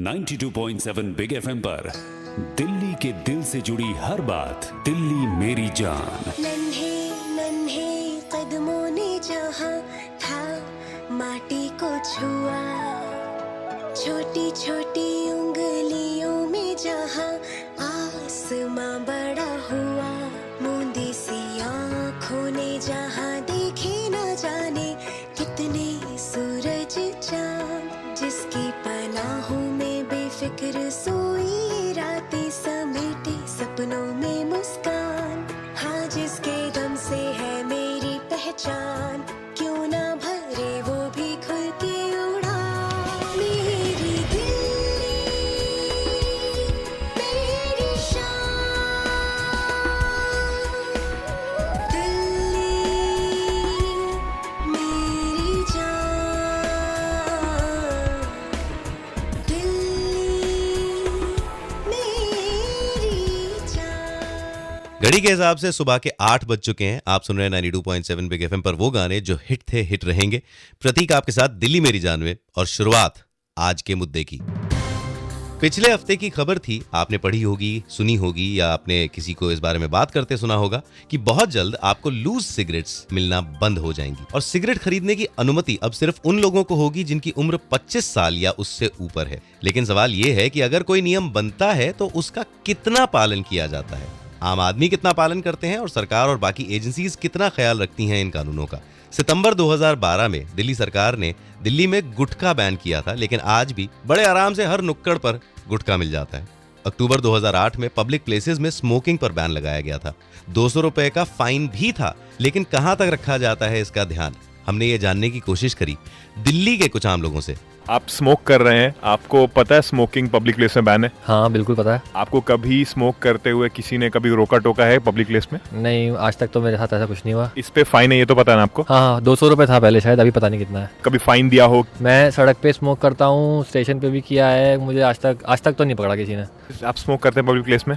92.7 big FM पर दिल्ली के दिल से जुड़ी हर बात, दिल्ली मेरी जान। नन्हे नन्हे कदमों ने जहाँ था माटी को छुआ, छोटी छोटी उंगलियों में जहाँ आसमां बड़ा हुआ, मूंदी सी आँखों ने जहाँ देखे न जाने कितने सूरज चाँद, जिसकी पनाहों में बेफिक्र सोई रातें समेटे सपनों में मुस्कान, हाँ जिसके दम से है मेरी पहचान, क्यों ना भरे वो भी खुल के उड़ान। मेरी दिल्ली मेरी शान, दिल्ली मेरी जान, घड़ी के हिसाब से सुबह के 8 बज चुके हैं। आप सुन रहे हैं 92.7 बिग एफएम पर वो गाने जो हिट थे, हिट रहेंगे। प्रतीक आपके साथ दिल्ली मेरी जान में, और शुरुआत आज के मुद्दे की। पिछले हफ्ते की खबर थी, आपने पढ़ी होगी, सुनी होगी, या आपने किसी को इस बारे में बात करते सुना होगा कि बहुत जल्द आपको लूज सिगरेट्स मिलना बंद हो जाएंगी और सिगरेट खरीदने की अनुमति अब सिर्फ उन लोगों को होगी जिनकी उम्र 25 साल या उससे ऊपर है। लेकिन सवाल यह है कि अगर कोई नियम बनता है तो उसका कितना पालन किया जाता है, आम आदमी कितना पालन करते हैं और सरकार और बाकी एजेंसीज कितना ख्याल रखती हैं इन कानूनों का। सितंबर 2012 में दिल्ली सरकार ने दिल्ली में गुटखा बैन किया था, लेकिन आज भी बड़े आराम से हर नुक्कड़ पर गुटखा मिल जाता है। अक्टूबर 2008 में पब्लिक प्लेसेस में स्मोकिंग पर बैन लगाया गया था। 200 रुपए का फाइन भी था, लेकिन कहां तक रखा जाता है इसका ध्यान, हमने ये जानने की कोशिश करी दिल्ली के कुछ आम लोगों से। आप स्मोक कर रहे हैं, आपको पता है स्मोकिंग पब्लिक प्लेस में बैन है? हाँ बिल्कुल पता है। आपको कभी स्मोक करते हुए किसी ने कभी रोका टोका है पब्लिक प्लेस में? नहीं, आज तक तो मेरे साथ ऐसा कुछ नहीं हुआ। इस पे फाइन है, ये तो पता है ना आपको? हाँ, 200 रुपए था पहले, शायद अभी पता नहीं कितना है। कभी फाइन दिया हो? मैं सड़क पे स्मोक करता हूँ, स्टेशन पे भी किया है, मुझे आज तक तो नहीं पकड़ा किसी ने। आप स्मोक करते हैं पब्लिक प्लेस में?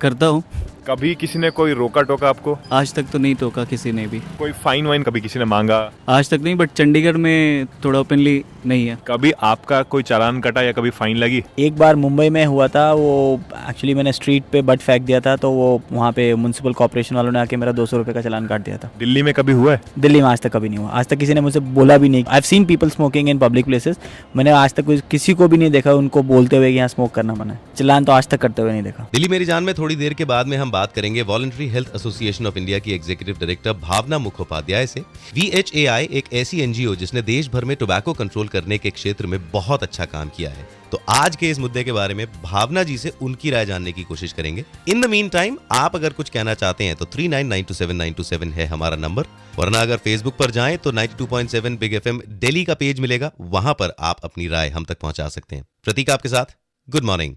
करता हूँ। कभी किसी ने कोई रोका टोका आपको? आज तक तो नहीं टोका किसी ने भी। कोई फाइन वाइन कभी किसी ने मांगा? आज तक नहीं, बट चंडीगढ़ में थोड़ा ओपनली नहीं है। कभी आपका कोई चालान कटा या कभी फाइन लगी? एक बार मुंबई में हुआ था, वो एक्चुअली मैंने स्ट्रीट पे बट फेंक दिया था, तो वो वहाँ पे म्युनिसिपल कॉर्पोरेशन वालों ने आके मेरा 200 रुपए का चालान काट दिया था। दिल्ली में कभी हुआ है? दिल्ली में आज तक कभी नहीं हुआ, आज तक किसी ने मुझे बोला भी नहीं। I have seen people smoking in public places, मैंने आज तक किसी को भी नहीं देखा उनको बोलते हुए कि यहाँ स्मोक करना मना है। चालान तो आज तक करते हुए नहीं देखा। दिल्ली मेरी जान में थोड़ी देर के बाद में हम बात करेंगे voluntary health association of India की एग्जीक्यूटिव डायरेक्टर भावना मुखोपाध्याय से। VHAI एक ऐसी एनजीओ जिसने देश भर में टोबैको कंट्रोल करने के क्षेत्र में बहुत अच्छा काम किया है। तो आज के इस मुद्दे के बारे में भावना जी से उनकी राय जानने की कोशिश करेंगे। इन द मीन टाइम आप अगर कुछ कहना चाहते हैं तो 39927927 है हमारा नंबर, वरना अगर फेसबुक पर जाएं तो 92.7 बिग एफएम दिल्ली का पेज मिलेगा, वहां पर आप अपनी राय हम तक पहुंचा सकते हैं। प्रतीक आपके साथ, गुड मॉर्निंग।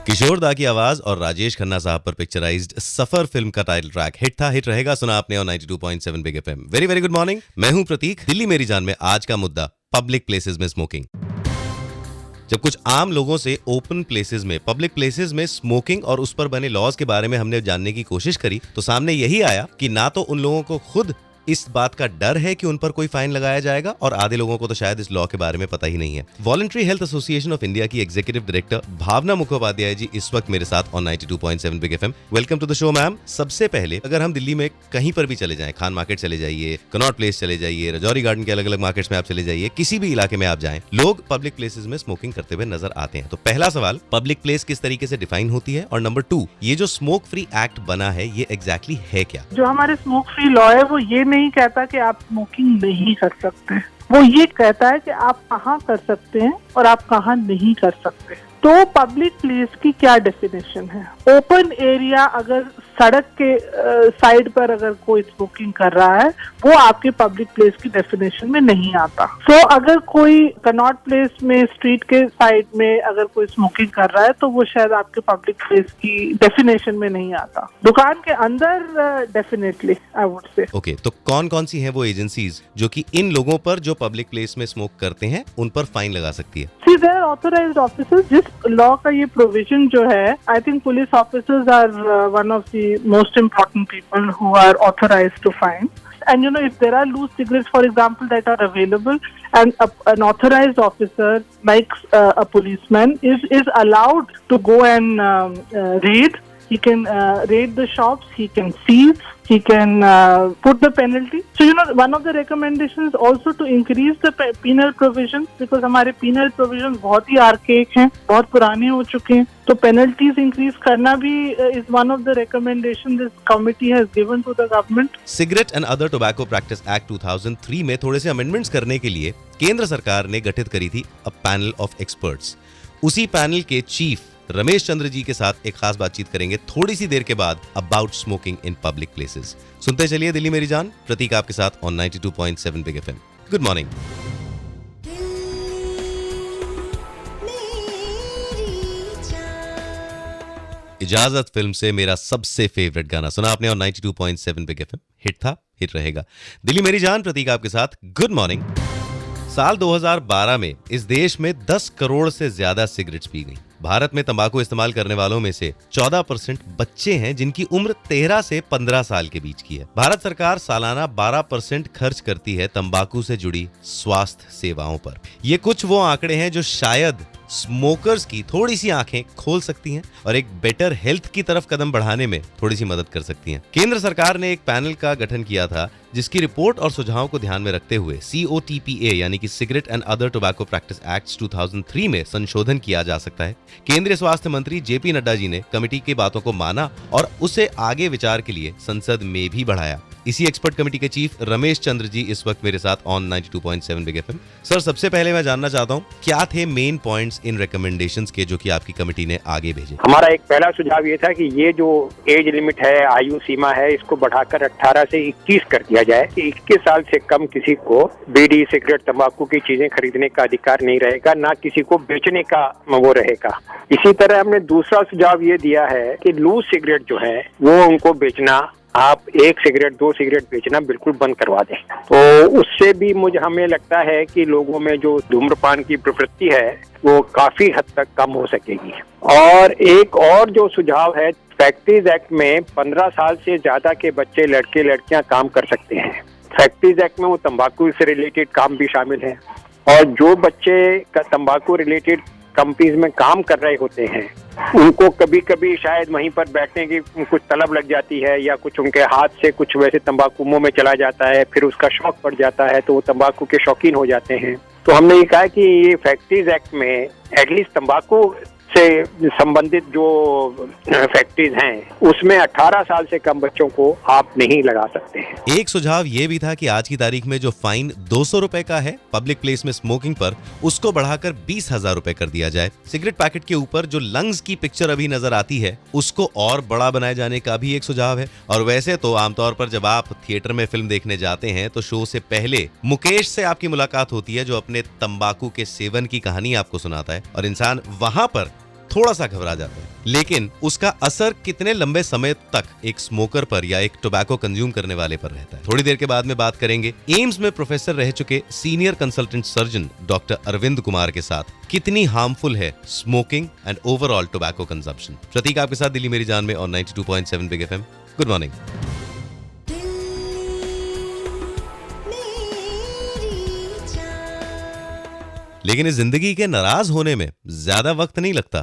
किशोर दा की आवाज और राजेश खन्ना साहब पर पिक्चराइज्ड सफर फिल्म का टाइटल ट्रैक हिट था, हिट रहेगा, सुना आपने और 92.7 big FM. Very very good morning, मैं हूं प्रतीक। दिल्ली मेरी जान में आज का मुद्दा पब्लिक प्लेसेस में स्मोकिंग। जब कुछ आम लोगों से ओपन प्लेसेस में, पब्लिक प्लेसेस में स्मोकिंग और उस पर बने लॉज के बारे में हमने जानने की कोशिश करी, तो सामने यही आया कि ना तो उन लोगों को खुद इस बात का डर है कि उन पर कोई फाइन लगाया जाएगा, और आधे लोगों को तो शायद इस लॉ के बारे में पता ही नहीं है। Voluntary health association of India की एग्जीक्यूटिव डायरेक्टर भावना मुखोपाध्याय जी इस वक्त मेरे साथ on 92.7 big FM. Welcome to the show ma'am. सबसे पहले अगर हम दिल्ली में कहीं पर भी चले जाएं, खान मार्केट चले जाइए, कनॉट प्लेस चले जाइए, रजौरी गार्डन के अलग अलग मार्केट्स में आप चले जाइए, किसी भी इलाके में आप जाएं, लोग पब्लिक प्लेसेस में स्मोकिंग करते हुए नजर आते हैं। तो पहला सवाल, पब्लिक प्लेस किस तरीके से डिफाइन होती है, और नंबर 2, ये जो स्मोक फ्री एक्ट बना है ये एग्जैक्टली है क्या? जो हमारे स्मोक फ्री लॉ है वो ये नहीं कहता कि आप स्मोकिंग नहीं कर सकते, वो ये कहता है कि आप कहाँ कर सकते हैं और आप कहाँ नहीं कर सकते। तो पब्लिक प्लेस की क्या डेफिनेशन है? ओपन एरिया, अगर सड़क के साइड पर अगर कोई स्मोकिंग कर रहा है वो आपके पब्लिक प्लेस की डेफिनेशन में नहीं आता। तो अगर कोई कनॉट प्लेस में स्ट्रीट के साइड में अगर कोई स्मोकिंग कर रहा है तो वो शायद आपके पब्लिक प्लेस की डेफिनेशन में नहीं आता। दुकान के अंदर definitely I would say. Okay, तो कौन कौन सी हैं वो एजेंसीज जो कि इन लोगों पर जो पब्लिक प्लेस में स्मोक करते हैं उन पर फाइन लगा सकती है? See, there are authorized officers. जिस लॉ का ये प्रोविजन जो है, I think police officers are one of the most important people who are authorised to fine. And if there are loose cigarettes, for example, that are available, and an authorized officer, like a policeman, is allowed to go and raid. He can raid the shops, he can seize, he can put the penalty. So, one of the recommendations also to increase the penal provisions, because हमारे penal provisions बहुत ही archaic हैं, बहुत पुराने हो चुके हैं. तो penalties increase करना भी is one of the recommendations this committee has given to the government. Cigarette and other tobacco practice act 2003 में थोड़े से अमेंडमेंट्स करने के लिए केंद्र सरकार ने गठित करी थी अ पैनल ऑफ एक्सपर्ट्स. उसी पैनल के चीफ रमेश चंद्र जी के साथ एक खास बातचीत करेंगे थोड़ी सी देर के बाद about smoking in public places. सुनते चलिए दिल्ली मेरी जान, प्रतीक आपके साथ on 92.7 big FM. Good morning. इजाजत फिल्म से मेरा सबसे फेवरेट गाना सुना आपने और 92.7 बिग एफएम. हिट था, हिट रहेगा. दिल्ली मेरी जान, प्रतीक आपके साथ. Good morning. साल 2012 में इस देश में 10 करोड़ से ज्यादा सिगरेट्स पी गई. भारत में तंबाकू इस्तेमाल करने वालों में से 14% बच्चे हैं जिनकी उम्र 13 से 15 साल के बीच की है. भारत सरकार सालाना 12% खर्च करती है तंबाकू से जुड़ी स्वास्थ्य सेवाओं पर. ये कुछ वो आंकड़े हैं जो शायद स्मोकर्स की थोड़ी सी आंखें खोल सकती हैं और एक बेटर हेल्थ की तरफ कदम बढ़ाने में थोड़ी सी मदद कर सकती हैं. केंद्र सरकार ने एक पैनल का गठन किया था जिसकी रिपोर्ट और सुझावों को ध्यान में रखते हुए COTPA यानी कि cigarette and other tobacco practice act 2003 में संशोधन किया जा सकता है. केंद्रीय स्वास्थ्य मंत्री JP नड्डा जी ने कमेटी की बातों को माना और उसे आगे विचार के लिए संसद में भी बढ़ाया. इसी एक्सपर्ट कमेटी के चीफ रमेश चंद्र जी इस वक्त मेरे साथ ऑन 92.7 बिग एफएम. सर, सबसे पहले मैं जानना चाहता हूँ क्या थे मेन पॉइंट्स इन रिकमेंडेशंस के जो कि आपकी कमेटी ने आगे भेजे. हमारा एक पहला सुझाव ये था कि ये जो एज लिमिट है, आयु सीमा है, इसको बढ़ाकर 18 से 21 कर दिया जाए. 21 साल से कम किसी को बीड़ी, सिगरेट, तंबाकू की चीजें खरीदने का अधिकार नहीं रहेगा, ना किसी को बेचने का वो रहेगा. इसी तरह हमने दूसरा सुझाव ये दिया है कि लूज सिगरेट जो है वो उनको बेचना, आप 1 सिगरेट 2 सिगरेट बेचना बिल्कुल बंद करवा दें. तो उससे भी हमें लगता है कि लोगों में जो धूम्रपान की प्रवृत्ति है वो काफी हद तक कम हो सकेगी. और एक और जो सुझाव है, फैक्ट्रीज एक्ट में 15 साल से ज्यादा के बच्चे, लड़के लड़कियां काम कर सकते हैं. फैक्ट्रीज एक्ट में वो तंबाकू से रिलेटेड काम भी शामिल है. और जो बच्चे का तंबाकू रिलेटेड कंपनीज में काम कर रहे होते हैं उनको कभी कभी शायद वहीं पर बैठने की कुछ तलब लग जाती है, या कुछ उनके हाथ से कुछ वैसे तंबाकू मुंह में चला जाता है, फिर उसका शौक पड़ जाता है तो वो तंबाकू के शौकीन हो जाते हैं. तो हमने ये कहा कि ये फैक्ट्रीज एक्ट में एटलीस्ट तंबाकू से संबंधित जो फैक्ट्रीज हैं उसमें 18 साल से कम बच्चों को आप नहीं लगा सकते हैं. एक सुझाव ये भी था कि आज की तारीख में जो फाइन 200 रुपए का है पब्लिक प्लेस में स्मोकिंग पर, उसको बढ़ाकर 20,000 रुपए कर दिया जाए. सिगरेट पैकेट के ऊपर जो लंग्स की पिक्चर अभी नजर आती है उसको और बड़ा बनाए जाने का भी एक सुझाव है. और वैसे तो आमतौर पर जब आप थिएटर में फिल्म देखने जाते हैं तो शो से पहले मुकेश से आपकी मुलाकात होती है जो अपने तंबाकू के सेवन की कहानी आपको सुनाता है और इंसान वहां पर थोड़ा सा घबरा जाता है. लेकिन उसका असर कितने लंबे समय तक एक स्मोकर पर या एक टोबैको कंज्यूम करने वाले पर रहता है, थोड़ी देर के बाद में बात करेंगे. एम्स में प्रोफेसर रह चुके senior consultant surgeon doctor Arvind Kumar के साथ कितनी हार्मफुल है smoking and overall tobacco consumption. Prateek आपके साथ दिल्ली मेरी जान में और 92.7 बिग एफएम. Good morning. लेकिन इस जिंदगी के नाराज होने में ज्यादा वक्त नहीं लगता.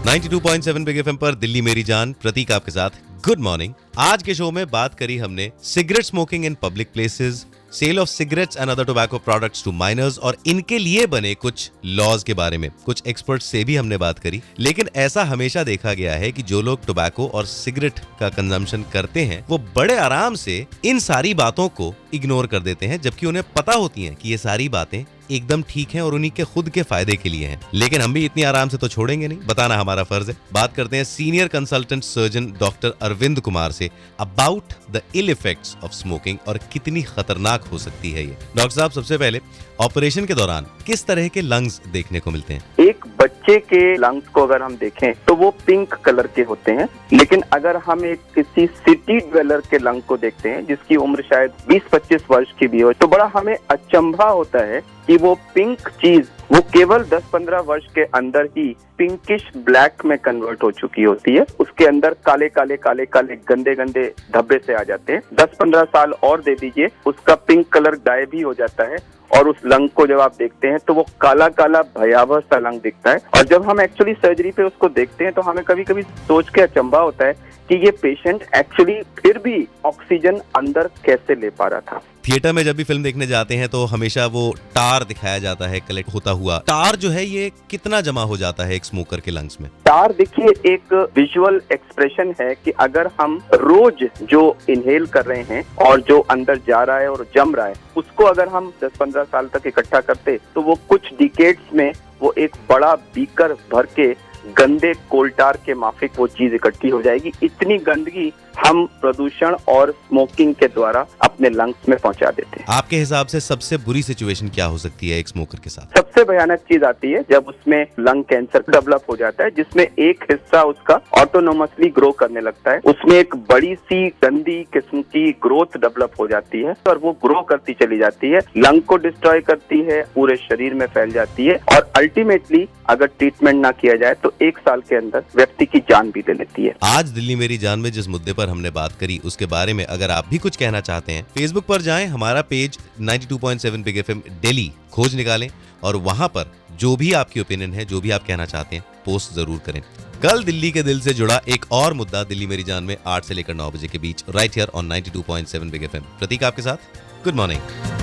92.7 बिग एफएम पर दिल्ली मेरी जान, प्रतीक आपके साथ. Good morning. आज के शो में बात करी हमने cigarette smoking in public places, sale of cigarettes and other tobacco products to minors और इनके लिए बने कुछ लॉज के बारे में. कुछ एक्सपर्ट्स से भी हमने बात करी. लेकिन ऐसा हमेशा देखा गया है कि जो लोग टोबैको और सिगरेट का कंजम्पशन करते हैं वो बड़े आराम से इन सारी बातों को इग्नोर कर देते हैं, जबकि उन्हें पता होती हैं कि ये सारी बातें एकदम ठीक हैं और उन्हीं के खुद के फायदे के लिए हैं. लेकिन हम भी इतनी आराम से तो छोड़ेंगे नहीं, बताना हमारा फर्ज है. बात करते हैं senior consultant surgeon doctor Arvind Kumar से about the ill effects of smoking और कितनी खतरनाक हो सकती है ये. डॉक्टर साहब, सबसे पहले ऑपरेशन के दौरान किस तरह के लंग्स देखने को मिलते हैं? एक बच्चे के लंग्स को अगर हम देखें तो वो पिंक कलर के होते हैं, लेकिन अगर हम एक किसी सिटी ड्वेलर के लंग को देखते हैं जिसकी उम्र शायद 20-25 वर्ष की भी हो तो बड़ा हमें अचंभा होता है कि वो पिंक चीज वो केवल 10-15 वर्ष के अंदर ही पिंकिश ब्लैक में कन्वर्ट हो चुकी होती है। उसके अंदर काले काले काले काले गंदे गंदे धब्बे से आ जाते हैं। 10-15 साल और दे दीजिए, उसका पिंक कलर गायब ही हो जाता है और उस लंग को जब आप देखते हैं तो वो काला काला भयावह सा लंग दिखता है। और जब हम एक्चुअली सर्जरी पे उसको देखते हैं तो हमें कभी कभी सोच के अचंभा होता है कि ये पेशेंट एक्चुअली फिर भी ऑक्सीजन अंदर कैसे ले पा रहा था। थिएटर में जब भी फिल्म देखने जाते हैं तो हमेशा वो टार दिखाया जाता है कलेक्ट होता हुआ। टार जो है ये कितना जमा हो जाता है एक स्मोकर के लंग्स में? टार देखिए एक विजुअल एक्सप्रेशन है कि अगर हम रोज जो इनहेल कर रहे हैं और जो अंदर जा रहा है और जम रहा है, उसको अगर हम 10-15 साल तक इकट्ठा करते तो वो कुछ डिकेड्स में वो एक बड़ा बीकर भर के गंदे कोलटार के माफिक वो चीज इकट्ठी हो जाएगी। इतनी गंदगी हम प्रदूषण और स्मोकिंग के द्वारा अपने लंग्स में पहुंचा देते हैं। आपके हिसाब से सबसे बुरी सिचुएशन क्या हो सकती है एक स्मोकर के साथ? सबसे भयानक चीज आती है जब उसमें लंग कैंसर डेवलप हो जाता है, जिसमें एक हिस्सा उसका ऑटोनोमसली ग्रो करने लगता है। उसमें एक बड़ी सी गंदी किस्म की ग्रोथ डेवलप हो जाती है और वो ग्रो करती चली जाती है, लंग को डिस्ट्रॉय करती है, पूरे शरीर में फैल जाती है और अल्टीमेटली अगर ट्रीटमेंट ना किया जाए तो 1 साल के अंदर व्यक्ति की जान भी ले लेती है। आज दिल्ली मेरी जान में जिस मुद्दे पर हमने बात करी उसके बारे में अगर आप भी कुछ कहना चाहते हैं, फेसबुक पर जाएं, हमारा पेज 92.7 बिग एफएम दिल्ली खोज निकालें और वहां पर जो भी आपकी ओपिनियन है, जो भी आप कहना चाहते हैं, पोस्ट जरूर करें। कल दिल्ली के दिल से जुड़ा एक और मुद्दा दिल्ली मेरी जान में 8 से लेकर 9 बजे के बीच right here on 92.7 big FM. Prateek आपके साथ, गुड मॉर्निंग।